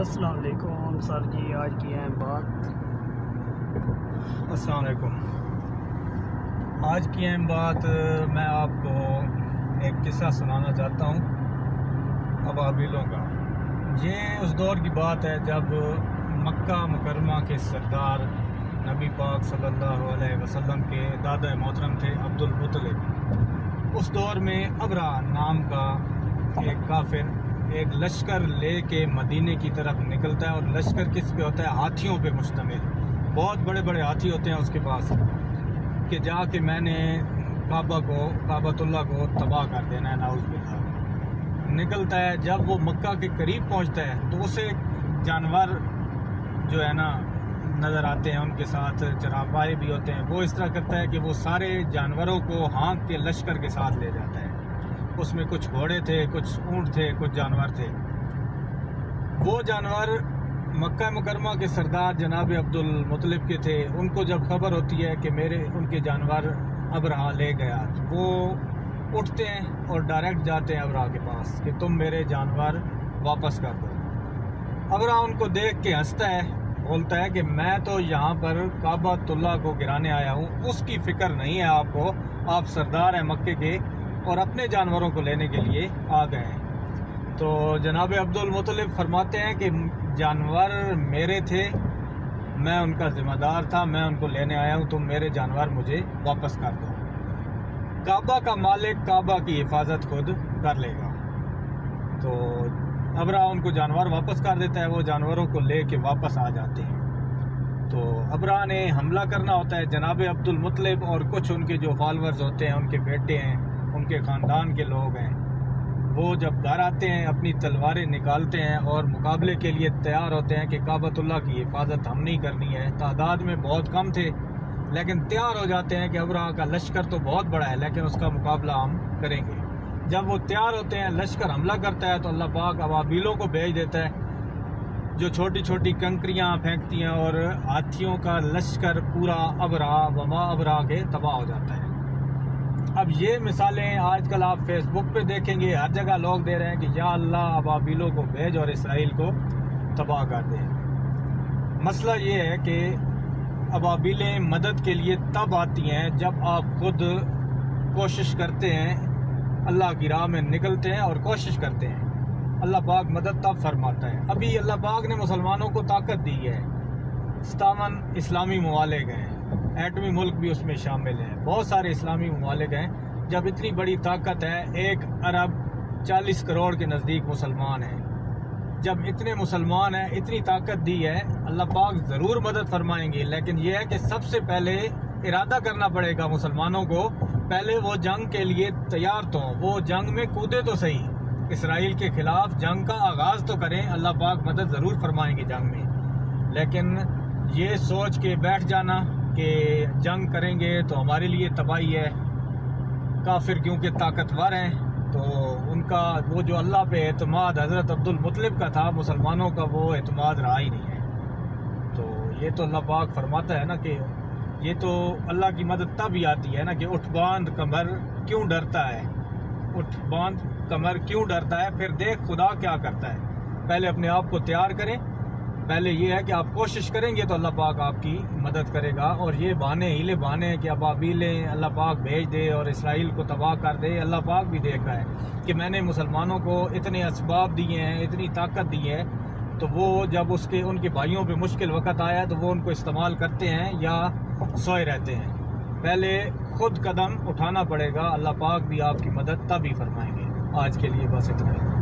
السلام علیکم سر جی، آج کی اہم بات۔ السلام علیکم۔ آج کی اہم بات میں آپ کو ایک قصہ سنانا چاہتا ہوں ابابیلوں کا۔ یہ اس دور کی بات ہے جب مکہ مکرمہ کے سردار نبی پاک صلی اللہ علیہ وسلم کے دادا محترم تھے عبد المطلب۔ اس دور میں ابرا نام کا ایک کافر ایک لشکر لے کے مدینے کی طرف نکلتا ہے، اور لشکر کس پہ ہوتا ہے؟ ہاتھیوں پہ مشتمل۔ بہت بڑے بڑے ہاتھی ہوتے ہیں اس کے پاس، کہ جا کے میں نے کعبۃ اللہ کو تباہ کر دینا ہے، نعوذ باللہ۔ نکلتا ہے، جب وہ مکہ کے قریب پہنچتا ہے تو اسے جانور جو ہے نا نظر آتے ہیں، ان کے ساتھ چراغائے بھی ہوتے ہیں۔ وہ اس طرح کرتا ہے کہ وہ سارے جانوروں کو ہانک کے لشکر کے ساتھ لے جاتا ہے۔ اس میں کچھ گھوڑے تھے، کچھ اونٹ تھے، کچھ جانور تھے۔ وہ جانور مکہ مکرمہ کے سردار جناب عبد المطلب کے تھے۔ ان کو جب خبر ہوتی ہے کہ ان کے جانور ابرہا لے گیا، وہ اٹھتے ہیں اور ڈائریکٹ جاتے ہیں ابرہا کے پاس کہ تم میرے جانور واپس کر دو۔ ابرہا ان کو دیکھ کے ہنستا ہے، بولتا ہے کہ میں تو یہاں پر کعبۃ اللہ کو گرانے آیا ہوں، اس کی فکر نہیں ہے آپ کو۔ آپ سردار ہیں مکے کے اور اپنے جانوروں کو لینے کے لیے آ گئے ہیں۔ تو جناب عبد المطلب فرماتے ہیں کہ جانور میرے تھے، میں ان کا ذمہ دار تھا، میں ان کو لینے آیا ہوں، تم میرے جانور مجھے واپس کر دو۔ کعبہ کا مالک کعبہ کی حفاظت خود کر لے گا۔ تو ابرہا ان کو جانور واپس کر دیتا ہے، وہ جانوروں کو لے کے واپس آ جاتے ہیں۔ تو ابرہا نے حملہ کرنا ہوتا ہے۔ جناب عبد المطلب اور کچھ ان کے جو فالورز ہوتے ہیں، ان کے بیٹے ہیں، ان کے خاندان کے لوگ ہیں، وہ جب گھر آتے ہیں اپنی تلواریں نکالتے ہیں اور مقابلے کے لیے تیار ہوتے ہیں کہ کعبۃ اللہ کی حفاظت ہم نہیں کرنی ہے۔ تعداد میں بہت کم تھے، لیکن تیار ہو جاتے ہیں کہ ابرہا کا لشکر تو بہت بڑا ہے، لیکن اس کا مقابلہ ہم کریں گے۔ جب وہ تیار ہوتے ہیں، لشکر حملہ کرتا ہے، تو اللہ پاک ابابیلوں کو بھیج دیتا ہے جو چھوٹی چھوٹی کنکریاں پھینکتی ہیں، اور ہاتھیوں کا لشکر پورا ابرہا وما ابرہا کے تباہ ہو جاتا ہے۔ اب یہ مثالیں آج کل آپ فیس بک پہ دیکھیں گے، ہر جگہ لوگ دے رہے ہیں کہ یا اللہ ابابیلوں کو بھیج اور اسرائیل کو تباہ کر دے۔ مسئلہ یہ ہے کہ ابابیلیں مدد کے لیے تب آتی ہیں جب آپ خود کوشش کرتے ہیں، اللہ کی راہ میں نکلتے ہیں اور کوشش کرتے ہیں۔ اللہ پاک مدد تب فرماتا ہے۔ ابھی اللہ پاک نے مسلمانوں کو طاقت دی ہے، 57 اسلامی ممالک ہیں، ایٹمی ملک بھی اس میں شامل ہیں، بہت سارے اسلامی ممالک ہیں۔ جب اتنی بڑی طاقت ہے، 1 ارب 40 کروڑ کے نزدیک مسلمان ہیں، جب اتنے مسلمان ہیں، اتنی طاقت دی ہے، اللہ پاک ضرور مدد فرمائیں گے۔ لیکن یہ ہے کہ سب سے پہلے ارادہ کرنا پڑے گا مسلمانوں کو، پہلے وہ جنگ کے لیے تیار تو ہوں، وہ جنگ میں کودے تو صحیح، اسرائیل کے خلاف جنگ کا آغاز تو کریں، اللہ پاک مدد ضرور فرمائیں گے جنگ میں۔ لیکن یہ سوچ کے بیٹھ جانا کہ جنگ کریں گے تو ہمارے لیے تباہی ہے، کافر کیونکہ طاقتور ہیں، تو ان کا وہ جو اللہ پہ اعتماد حضرت عبد المطلب کا تھا، مسلمانوں کا وہ اعتماد رہا ہی نہیں ہے۔ تو یہ تو اللہ پاک فرماتا ہے نا کہ یہ تو اللہ کی مدد تب ہی آتی ہے نا کہ اٹھ باندھ کمر کیوں ڈرتا ہے، اٹھ باندھ کمر کیوں ڈرتا ہے، پھر دیکھ خدا کیا کرتا ہے۔ پہلے اپنے آپ کو تیار کریں، پہلے یہ ہے کہ آپ کوشش کریں گے تو اللہ پاک آپ کی مدد کرے گا۔ اور یہ ہیلے بہانے ہیں کہ ابابیلیں اللہ پاک بھیج دے اور اسرائیل کو تباہ کر دے، اللہ پاک بھی دیکھ رہا ہے کہ میں نے مسلمانوں کو اتنے اسباب دیے ہیں، اتنی طاقت دی ہے، تو وہ جب ان کے بھائیوں پہ مشکل وقت آیا تو وہ ان کو استعمال کرتے ہیں یا سوئے رہتے ہیں۔ پہلے خود قدم اٹھانا پڑے گا، اللہ پاک بھی آپ کی مدد تب ہی فرمائیں گے۔ آج کے لیے بس اتنا ہی۔